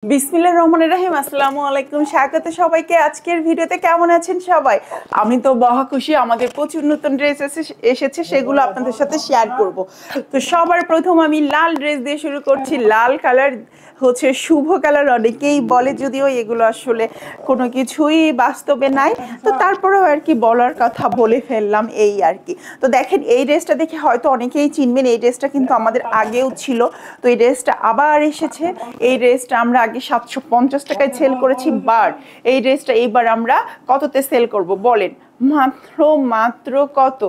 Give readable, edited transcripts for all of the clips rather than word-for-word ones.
বিসমিল্লাহির রহমানির রহিম। আসসালামু আলাইকুম, স্বাগত সবাইকে আজকের ভিডিওতে। কেমন আছেন সবাই? আমি তো মহা খুশি, আমাদের প্রচুর নতুন ড্রেস এসেছে, সেগুলো আপনাদের সাথে শেয়ার করব। তো সবার প্রথম আমি লাল ড্রেস দিয়ে শুরু করছি। লাল কালার হচ্ছে শুভ কালার, অনেকেই বলে, যদিও এগুলো আসলে কোনো কিছুই বাস্তবে নাই, তো তারপরেও আর কি বলার কথা বলে ফেললাম, এই আর কি। তো দেখেন, এই ড্রেসটা দেখে হয়তো অনেকেই চিনবেন। এই ড্রেসটা কিন্তু আমাদের আগেও ছিল, তো এই ড্রেসটা আবার এসেছে। এই ড্রেসটা আমরা আগে 750 টাকায় সেল করেছি, বাট এই ড্রেসটা এইবার আমরা কততে সেল করব বলেন? মাত্র কত?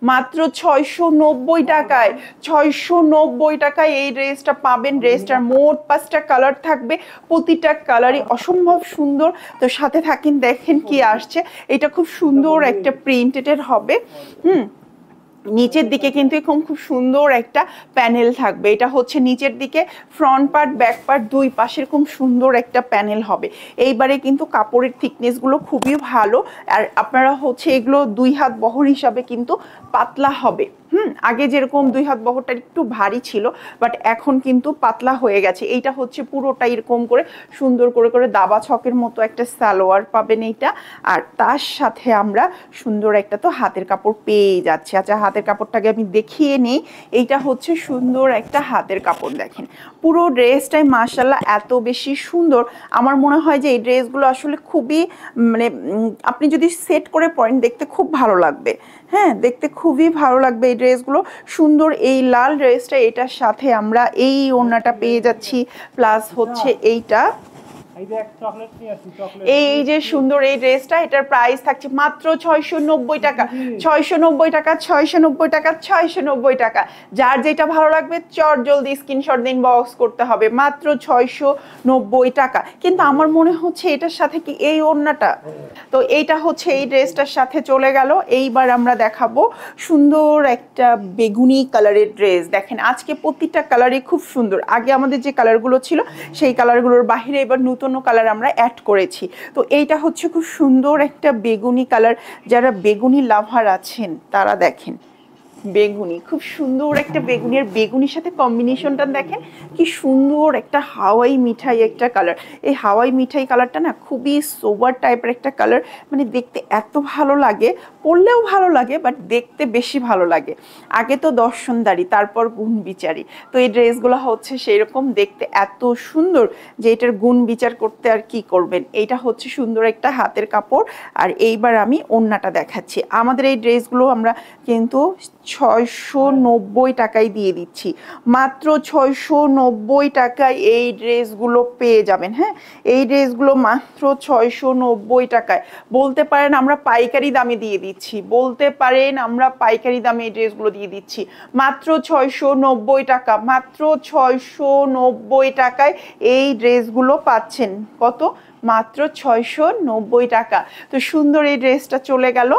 মাত্র 690 টাকায়। 690 টাকায় এই ড্রেসটা পাবেন। ড্রেসটার মোট 5টা কালার থাকবে, প্রতিটা কালারই অসম্ভব সুন্দর। তো সাথে থাকেন, দেখেন কি আসছে। এটা খুব সুন্দর একটা প্রিন্টেড হবে। নিচের দিকে কিন্তু এরকম খুব সুন্দর একটা প্যানেল থাকবে। এটা হচ্ছে নিচের দিকে ফ্রন্ট পার্ট, ব্যাক পার্ট দুই পাশে এরকম সুন্দর একটা প্যানেল হবে। এইবারে কিন্তু কাপড়ের থিকনেসগুলো খুবই ভালো, আর আপনারা হচ্ছে এগুলো 2 হাত বহর হিসাবে কিন্তু পাতলা হবে। আগে যেরকম 2 হাত বহরটা একটু ভারী ছিল, বাট এখন কিন্তু পাতলা হয়ে গেছে। এইটা হচ্ছে পুরোটা এরকম করে সুন্দর করে করে দাবা ছকের মতো একটা সালোয়ার পাবেন এইটা, আর তার সাথে আমরা সুন্দর একটা তো হাতের কাপড় পেয়ে যাচ্ছি। আচ্ছা, হাতের কাপড়টাকে আমি দেখিয়ে নিই। এইটা হচ্ছে সুন্দর একটা হাতের কাপড়। দেখেন পুরো ড্রেসটাই মাশাআল্লাহ এত বেশি সুন্দর। আমার মনে হয় যে এই ড্রেসগুলো আসলে খুবই মানে আপনি যদি সেট করে পরেন দেখতে খুব ভালো লাগবে। হ্যাঁ, দেখতে খুবই ভালো লাগবে এই ড্রেসগুলো। সুন্দর এই লাল ড্রেসটা, এটার সাথে আমরা এই ওড়নাটা পেয়ে যাচ্ছি, প্লাস হচ্ছে এইটা, এই যে সুন্দর এই ড্রেসটা, এটার প্রাইস থাকছে মাত্র 690 টাকা। 690 টাকা, 690 টাকা, 690 টাকা। যার যেটা ভালো লাগবে চট জলদি স্ক্রিনশট দিন, বক্স করতে হবে। মাত্র 690 টাকা। কিন্তু আমার মনে হচ্ছে এটার সাথে কি এই ওড়নাটা, তো এইটা হচ্ছে এই ড্রেসটার সাথে চলে গেল। এইবার আমরা দেখাবো সুন্দর একটা বেগুনি কালারের ড্রেস। দেখেন আজকে প্রতিটা কালারই খুব সুন্দর। আগে আমাদের যে কালারগুলো ছিল সেই কালারগুলোর বাইরে এবার নতুন কালার আমরা অ্যাড করেছি। তো এইটা হচ্ছে খুব সুন্দর একটা বেগুনি কালার। যারা বেগুনি লাভার আছেন তারা দেখেন, বেগুনি খুব সুন্দর একটা বেগুনি, আর বেগুনির সাথে কম্বিনেশনটা দেখেন কি সুন্দর একটা হাওয়াই মিঠাই একটা কালার। এই হাওয়াই মিঠাই কালারটা না খুবই সোবার টাইপের একটা কালার, মানে দেখতে এত ভালো লাগে, পরলেও ভালো লাগে, বাট দেখতে বেশি ভালো লাগে। আগে তো দর্শনদারি, তারপর গুণ বিচারি। তো এই ড্রেসগুলো হচ্ছে সেই রকম, দেখতে এত সুন্দর যে এটার গুণ বিচার করতে আর কি করবেন। এইটা হচ্ছে সুন্দর একটা হাতের কাপড়। আর এইবার আমি ওড়নাটা দেখাচ্ছি। আমাদের এই ড্রেসগুলো আমরা কিন্তু 690 টাকায় দিয়ে দিচ্ছি। মাত্র 690 টাকায় এই ড্রেসগুলো পেয়ে যাবেন। হ্যাঁ, এই ড্রেসগুলো মাত্র 690 টাকায়। বলতে পারেন আমরা পাইকারি দামে দিয়ে দিচ্ছি, বলতে পারেন আমরা পাইকারি দামে এই ড্রেসগুলো দিয়ে দিচ্ছি। মাত্র 690 টাকা, মাত্র 690 টাকায় এই ড্রেসগুলো পাচ্ছেন। কত? মাত্র 690 টাকা। তো সুন্দর এই ড্রেসটা চলে গেল।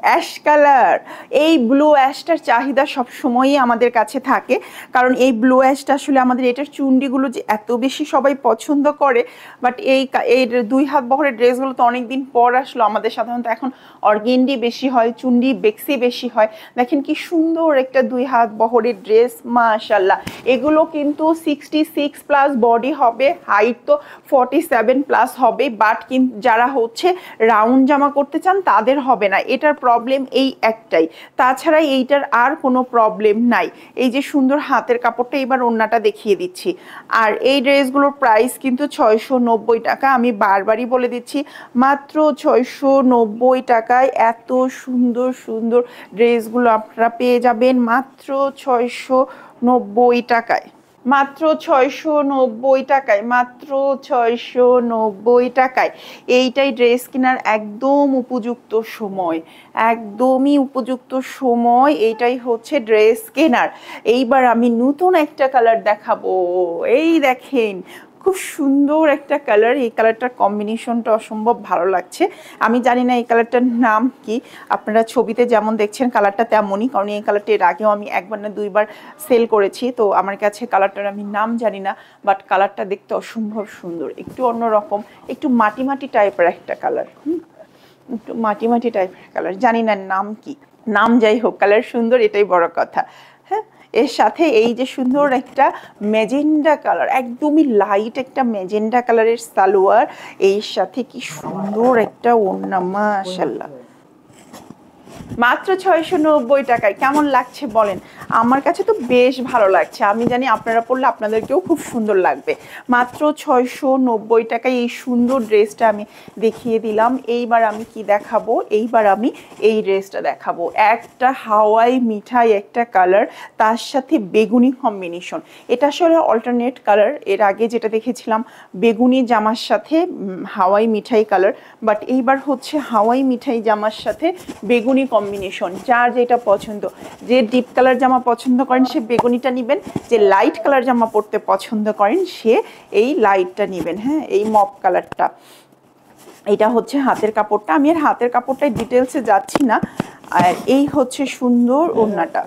অ্যাশ কালার, এই ব্লু অ্যাশটার চাহিদা সবসময়ই আমাদের কাছে থাকে, কারণ এই ব্লু অ্যাশটা আসলে আমাদের এটার চুন্ডিগুলো যে এত বেশি সবাই পছন্দ করে। বাট এই 2 হাত বহরের ড্রেসগুলো তো অনেকদিন পর আসলো। আমাদের সাধারণত এখন অর্গেন্ডি বেশি হয়, চুন্ডি বেক্সি বেশি হয়। দেখেন কি সুন্দর একটা 2 হাত বহরের ড্রেস, মাশাআল্লাহ। এগুলো কিন্তু 66 প্লাস বডি হবে, হাইট তো 47 প্লাস হবে, বাট কিন্তু যারা হচ্ছে রাউন্ড জামা করতে চান তাদের হবে না। এটার প্রবলেম এই একটাই, তাছাড়া এইটার আর কোনো প্রবলেম নাই। এই যে সুন্দর হাতের কাপড়টা, এবার ওড়নাটা দেখিয়ে দিচ্ছি। আর এই ড্রেসগুলোর প্রাইস কিন্তু 690 টাকা। আমি বারবারই বলে দিচ্ছি, মাত্র 690 টাকায় এত সুন্দর সুন্দর ড্রেসগুলো আপনারা পেয়ে যাবেন, মাত্র 690 টাকায়। মাত্র 690 টাকায়, মাত্র 690 টাকায়। এইটাই ড্রেস কেনার একদম উপযুক্ত সময়, একদমই উপযুক্ত সময়। এইটাই হচ্ছে ড্রেস কেনার। এইবার আমি নতুন একটা কালার দেখাবো। এই দেখেন খুব সুন্দর একটা কালার। এই কালারটার কম্বিনেশনটা অসম্ভব ভালো লাগছে। আমি জানি না এই কালারটার নাম কি, আপনারা ছবিতে যেমন দেখছেন কালারটা তেমনই, কারণ এই কালারটা এর আগেও আমি একবার না দুইবার সেল করেছি। তো আমার কাছে কালারটার আমি নাম জানি না, বাট কালারটা দেখতে অসম্ভব সুন্দর, একটু অন্যরকম, একটু মাটি মাটি টাইপের একটা কালার। একটু মাটি মাটি টাইপের কালার, জানি না নাম কি, নাম যাই হোক, কালার সুন্দর, এটাই বড় কথা। হ্যাঁ, এর সাথে এই যে সুন্দর একটা ম্যাজেন্ডা কালার, একদমই লাইট একটা ম্যাজেন্ডা কালারের সালোয়ার, এর সাথে কি সুন্দর একটা ওড়না, মাশাআল্লাহ। মাত্র 690 টাকায়। কেমন লাগছে বলেন? আমার কাছে তো বেশ ভালো লাগছে, আমি জানি আপনারা পরলে আপনাদেরকেও খুব সুন্দর লাগবে। মাত্র 690 টাকায় এই সুন্দর ড্রেসটা আমি দেখিয়ে দিলাম। এইবার আমি কি দেখাবো? এইবার আমি এই ড্রেসটা দেখাবো। একটা হাওয়াই মিঠাই একটা কালার, তার সাথে বেগুনি কম্বিনেশন। এটা আসলে অল্টারনেট কালার, এর আগে যেটা দেখেছিলাম বেগুনি জামার সাথে হাওয়াই মিঠাই কালার, বাট এইবার হচ্ছে হাওয়াই মিঠাই জামার সাথে বেগুনি কম্বিনেশন। যার যেটা পছন্দ, যে ডিপ কালার জামা পছন্দ করেন সে বেগুনিটা নেবেন, যে লাইট কালার জামা পরতে পছন্দ করেন সে এই লাইটটা নেবেন। হ্যাঁ, এই মপ কালারটা। এটা হচ্ছে হাতের কাপড়টা, আমি এর হাতের কাপড়টাই ডিটেলসে যাচ্ছি না। আর এই হচ্ছে সুন্দর ওড়নাটা।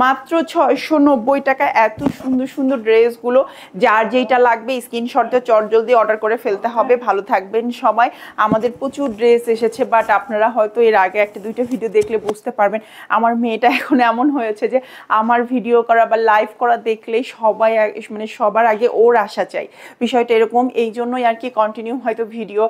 মাত্র 690 টাকা। এত সুন্দর সুন্দর ড্রেসগুলো, যার যেটা লাগবে স্ক্রিনশটে চটজলদি অর্ডার করে ফেলতে হবে। ভালো থাকবেন সবাই। আমাদের প্রচুর ড্রেস এসেছে, বাট আপনারা হয়তো এর আগে একটা দুইটা ভিডিও দেখলে বুঝতে পারবেন আমার মেয়েটা এখন এমন হয়েছে যে আমার ভিডিও করা বা লাইভ করা দেখলেই সবাই মানে সবার আগে ওর আসা চাই। বিষয়টা এরকম, এই জন্যই আর কি কন্টিনিউ হয়তো ভিডিও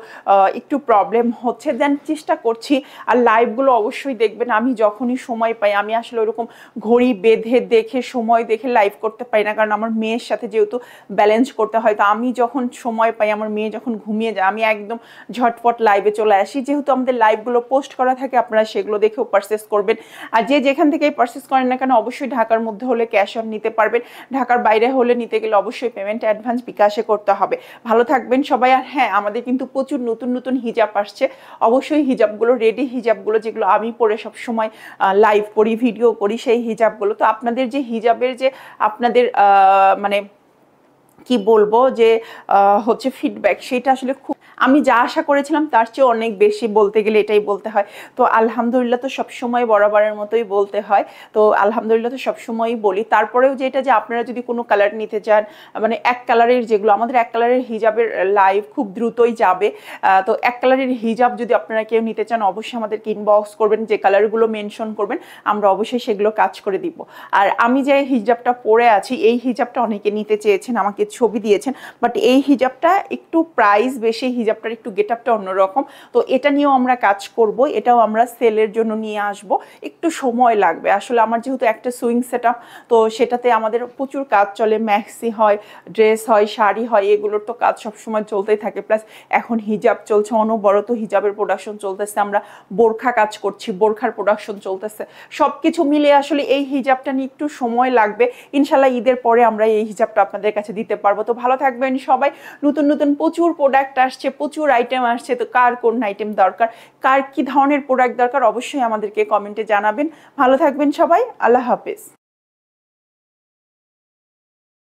একটু প্রবলেম হচ্ছে। দেন চেষ্টা করছি। আর লাইভগুলো অবশ্যই দেখবেন, আমি যখনই সময় পাই, আমি আসলে ওরকম ঘড়ি বেঁধে দেখে সময় দেখে লাইভ করতে পারি না, কারণ আমার মেয়ের সাথে যেহেতু ব্যালেন্স করতে হয়। তো আমি যখন সময় পাই, আমার মেয়ে যখন ঘুমিয়ে যায়, আমি একদম ঝটপট লাইভে চলে আসি। যেহেতু আমাদের লাইভগুলো পোস্ট করা থাকে, আপনারা সেগুলো দেখেও পারচেস করবেন। আর যে যেখান থেকেই পারচেস করেন না কেন, অবশ্যই ঢাকার মধ্যে হলে ক্যাশ অন নিতে পারবেন, ঢাকার বাইরে হলে নিতে গেলে অবশ্যই পেমেন্ট অ্যাডভান্স বিকাশে করতে হবে। ভালো থাকবেন সবাই। আর হ্যাঁ, আমাদের কিন্তু প্রচুর নতুন নতুন হিজাব আসছে। অবশ্যই হিজাবগুলো, রেডি হিজাবগুলো যেগুলো আমি পরে সবসময় লাইভ করি, ভিডিও করি, সেই হিজাবগুলো তো আপনাদের যে হিজাবের যে আপনাদের মানে কি বলবো যে হচ্ছে ফিডব্যাক, সেটা আসলে খুব, আমি যা আশা করেছিলাম তার চেয়ে অনেক বেশি, বলতে গেলে এটাই বলতে হয়। তো আলহামদুলিল্লাহ, তো সবসময় বরাবরের মতোই বলতে হয়। তো আলহামদুলিল্লাহ তো সবসময়ই বলি। তারপরেও যেটা, যে আপনারা যদি কোনো কালার নিতে চান, মানে এক কালারের যেগুলো, আমাদের এক কালারের হিজাবের লাইভ খুব দ্রুতই যাবে। তো এক কালারের হিজাব যদি আপনারা কেউ নিতে চান, অবশ্যই আমাদেরকে ইনবক্স করবেন, যে কালারগুলো মেনশন করবেন, আমরা অবশ্যই সেগুলো কাজ করে দিব। আর আমি যে হিজাবটা পরে আছি, এই হিজাবটা অনেকে নিতে চেয়েছেন, আমাকে ছবি দিয়েছেন, বাট এই হিজাবটা একটু প্রাইস বেশি, হিজাবটার একটু গেটআপটা অন্যরকম। তো এটা নিয়েও আমরা কাজ করব, এটাও আমরা সেলের জন্য নিয়ে আসব। একটু সময় লাগবে আসলে, আমার যেহেতু একটা সুইং সেটআপ, তো সেটাতে আমাদের প্রচুর কাজ চলে, ম্যাক্সি হয়, ড্রেস হয়, শাড়ি হয়, এগুলোর তো কাজ সবসময় চলতেই থাকে। প্লাস এখন হিজাব চলছে, অনবরত হিজাবের প্রোডাকশন চলতেছে, আমরা বোরখা কাজ করছি, বোরখার প্রোডাকশন চলতেছে। সব কিছু মিলে আসলে এই হিজাবটা নিয়ে একটু সময় লাগবে। ইনশাল্লাহ ঈদের পরে আমরা এই হিজাবটা আপনাদের কাছে দিতে পারবো। তো ভালো থাকবেন সবাই। নতুন নতুন প্রচুর প্রোডাক্ট আসছে, প্রচুর আইটেম আসছে। তো কার কোন আইটেম দরকার, কার কি ধরনের প্রোডাক্ট দরকার, অবশ্যই আমাদেরকে কমেন্টে জানাবেন। ভালো থাকবেন সবাই। আল্লাহ হাফেজ।